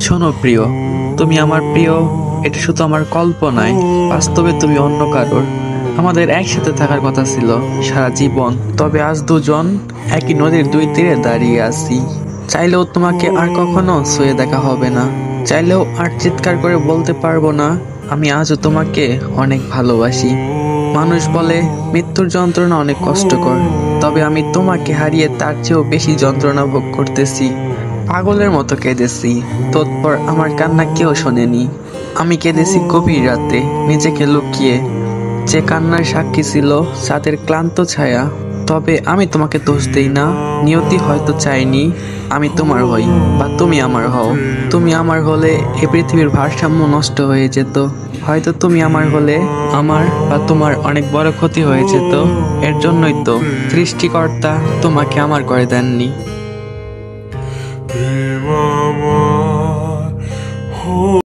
শোনো প্রিয়, তুমি আমার প্রিয়, এটা শুধু আমার কল্পনায়, বাস্তবে তুমি অন্য কারোর। আমাদের একসাথে থাকার কথা ছিল সারা জীবন, তবে আজ দুজন একই নদীর দুই তীরে দাঁড়িয়ে আছি। চাইলেও তোমাকে আর কখনো ছুঁয়ে দেখা হবে না, চাইলেও আর চিৎকার করে বলতে পারবো না আমি আজও তোমাকে অনেক ভালোবাসি। মানুষ বলে মৃত্যুর যন্ত্রণা অনেক কষ্টকর, তবে আমি তোমাকে হারিয়ে তার চেয়েও বেশি যন্ত্রণা ভোগ করতেছি। পাগলের মতো কেঁদেছি, তৎপর আমার কান্না কেউ শোনেনি। আমি কেঁদেছি গভীর রাতে নিজেকে লুকিয়ে, যে কান্নার সাক্ষী ছিল চাঁদের ক্লান্ত ছায়া। তবে আমি তোমাকে দোষ দেই না, নিয়তি হয়তো চাইনি আমি তোমার হই বা তুমি আমার হও। তুমি আমার হলে এ পৃথিবীর ভারসাম্য নষ্ট হয়ে যেত। হয়তো তুমি আমার হলে আমার বা তোমার অনেক বড় ক্ষতি হয়ে যেত। এর জন্যই তো সৃষ্টিকর্তা তোমাকে আমার করে দেননি।